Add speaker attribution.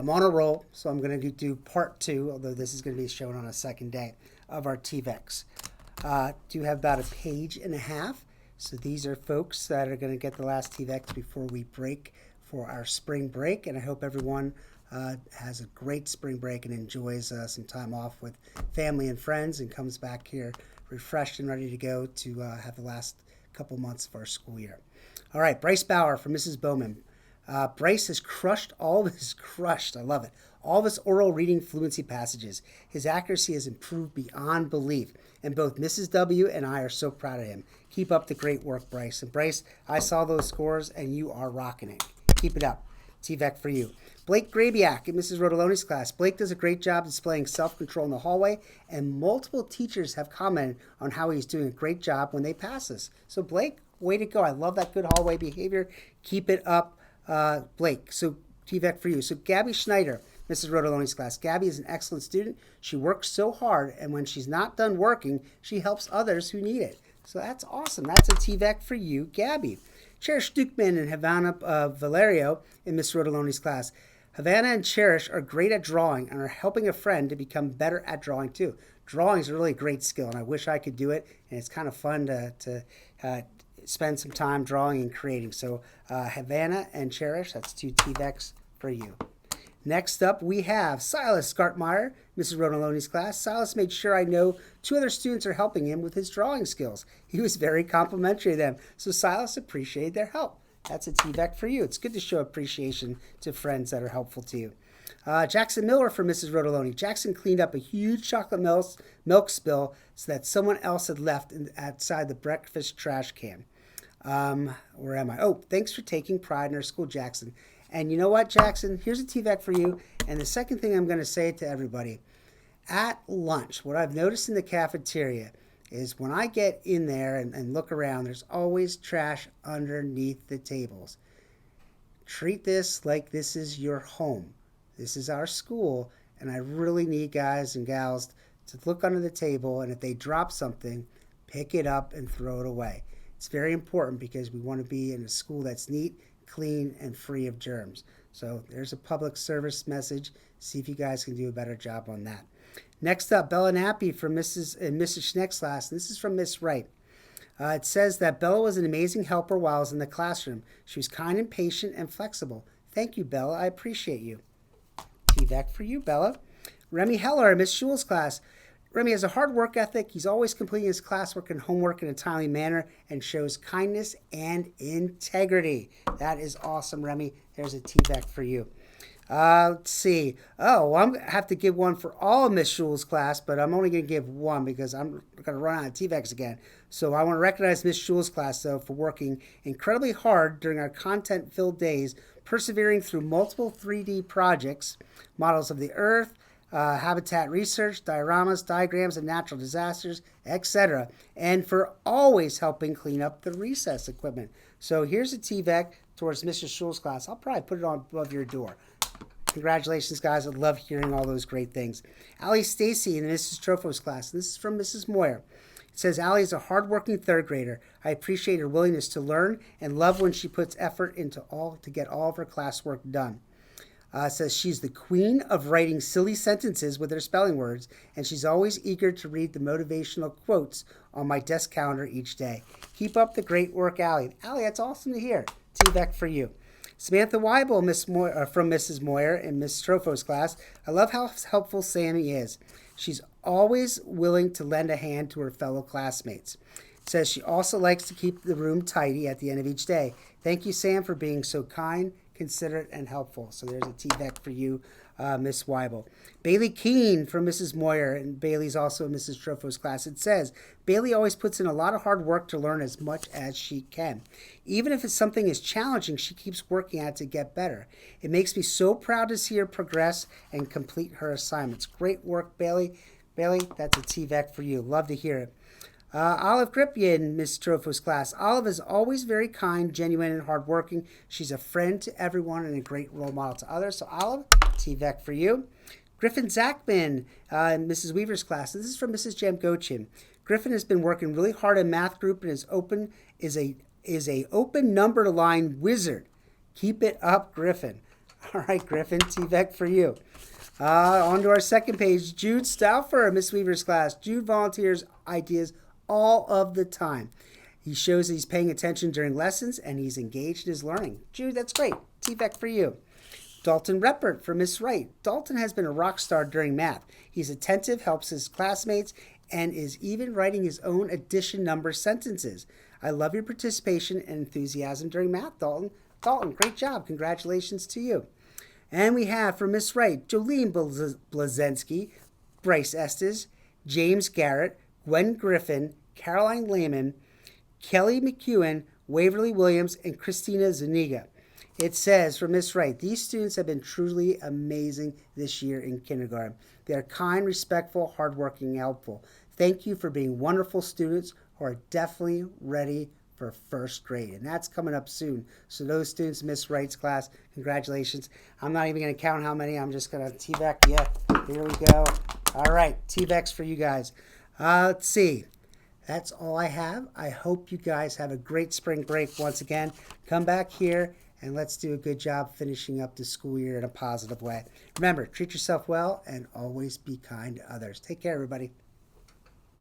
Speaker 1: I'm on a roll, so I'm going to do part two, although this is going to be shown on a second day of our TVECs. Do have about a page and a half. So these are folks that are going to get the last TVECs before we break for our spring break. And I hope everyone has a great spring break and enjoys some time off with family and friends and comes back here refreshed and ready to go to have the last couple months of our school year. All right, Bryce Bauer from Mrs. Bowman. Bryce has crushed all of his, I love it, all of his oral reading fluency passages. His accuracy has improved beyond belief, and both Mrs. W and I are so proud of him. Keep up the great work, Bryce. And Bryce, I saw those scores, and you are rocking it. Keep it up. TVEC for you. Blake Grabiak in Mrs. Rodoloni's class. Blake does a great job displaying self-control in the hallway, and multiple teachers have commented on how he's doing a great job when they pass us. So Blake, way to go. I love that good hallway behavior. Keep it up, Blake. So TVEC for you. So Gabby Schneider, Mrs. Rodoloni's class. Gabby is an excellent student. She works so hard, and when she's not done working, she helps others who need it. So that's awesome. That's a TVEC for you, Gabby. Cherish Dukeman and Havana Valerio in Miss Rodoloni's class. Havana and Cherish are great at drawing and are helping a friend to become better at drawing too. Drawing is a really great skill, and I wish I could do it, and it's kind of fun to spend some time drawing and creating. So Havana and Cherish, that's two TVECs for you. Next up, we have Silas Gartmeyer, Mrs. Rodoloni's class. Silas made sure I know two other students are helping him with his drawing skills. He was very complimentary of them, so Silas appreciated their help. That's a TVEC for you. It's good to show appreciation to friends that are helpful to you. Jackson Miller for Mrs. Rodoloni. Jackson cleaned up a huge chocolate milk spill so that someone else had left outside the breakfast trash can. Where am I? Oh, thanks for taking pride in our school, Jackson. And you know what, Jackson? Here's a TVEC for you. And the second thing I'm going to say to everybody, at lunch, what I've noticed in the cafeteria is when I get in there and look around, there's always trash underneath the tables. Treat this like this is your home. This is our school, and I really need guys and gals to look under the table, and if they drop something, pick it up and throw it away. It's very important because we want to be in a school that's neat, clean, and free of germs. So there's a public service message. See if you guys can do a better job on that. Next up, Bella Nappy from Mrs. Schneck's class. This is from Miss Wright. It says that Bella was an amazing helper while I was in the classroom. She was kind and patient and flexible. Thank you, Bella. I appreciate you. TVEC for you, Bella. Remy Heller, Miss Schul's class. Remy has a hard work ethic. He's always completing his classwork and homework in a timely manner and shows kindness and integrity. That is awesome, Remy. There's a TVEC for you. Let's see. Oh, I'm going to have to give one for all of Miss Schul's class, but I'm only going to give one because I'm going to run out of TVECs again. So I want to recognize Miss Schul's class, though, for working incredibly hard during our content-filled days, persevering through multiple 3D projects, models of the Earth, habitat research, dioramas, diagrams of natural disasters, etc., and for always helping clean up the recess equipment. So here's a TVEC towards Mrs. Schul's class. I'll probably put it on above your door. Congratulations, guys. I love hearing all those great things. Allie Stacy in Mrs. Trofo's class. This is from Mrs. Moyer. It says, Allie is a hardworking third grader. I appreciate her willingness to learn and love when she puts effort to get all of her classwork done. It says she's the queen of writing silly sentences with her spelling words, and she's always eager to read the motivational quotes on my desk calendar each day. Keep up the great work, Allie. Allie, that's awesome to hear. TVEC for you. Samantha Weibel from Mrs. Moyer in Miss Trofo's class. I love how helpful Sammy is. She's always willing to lend a hand to her fellow classmates. It says she also likes to keep the room tidy at the end of each day. Thank you, Sam, for being so kind, considerate, and helpful. So there's a TVEC for you, Miss Weibel. Bailey Keene from Mrs. Moyer, and Bailey's also in Mrs. Trofo's class. It says, Bailey always puts in a lot of hard work to learn as much as she can. Even if something is challenging, she keeps working at it to get better. It makes me so proud to see her progress and complete her assignments. Great work, Bailey. Bailey, that's a TVEC for you. Love to hear it. Olive Grippian in Miss Trofo's class. Olive is always very kind, genuine, and hardworking. She's a friend to everyone and a great role model to others. So Olive, TVEC for you. Griffin Zachman in Mrs. Weaver's class. This is from Mrs. Jamgochin. Griffin has been working really hard in math group and is a open number line wizard. Keep it up, Griffin. All right, Griffin, TVEC for you. On to our second page, Jude Stauffer, Miss Weaver's class. Jude volunteers ideas all of the time. He shows that he's paying attention during lessons and he's engaged in his learning. Jude, that's great. TVEC for you. Dalton Reppert for Miss Wright. Dalton has been a rock star during math. He's attentive, helps his classmates, and is even writing his own addition number sentences. I love your participation and enthusiasm during math, Dalton. Dalton, great job. Congratulations to you. And we have for Miss Wright, Jolene Blazensky, Bryce Estes, James Garrett, Gwen Griffin, Caroline Lehman, Kelly McEwen, Waverly Williams, and Christina Zuniga. It says for Miss Wright, these students have been truly amazing this year in kindergarten. They are kind, respectful, hardworking, and helpful. Thank you for being wonderful students who are definitely ready for first grade. And that's coming up soon. So those students in Miss Wright's class, congratulations. I'm not even going to count how many. I'm just going to TVEC. Yeah, here we go. All right, TVECs for you guys. Let's see. That's all I have. I hope you guys have a great spring break once again. Come back here and let's do a good job finishing up the school year in a positive way. Remember, treat yourself well and always be kind to others. Take care, everybody.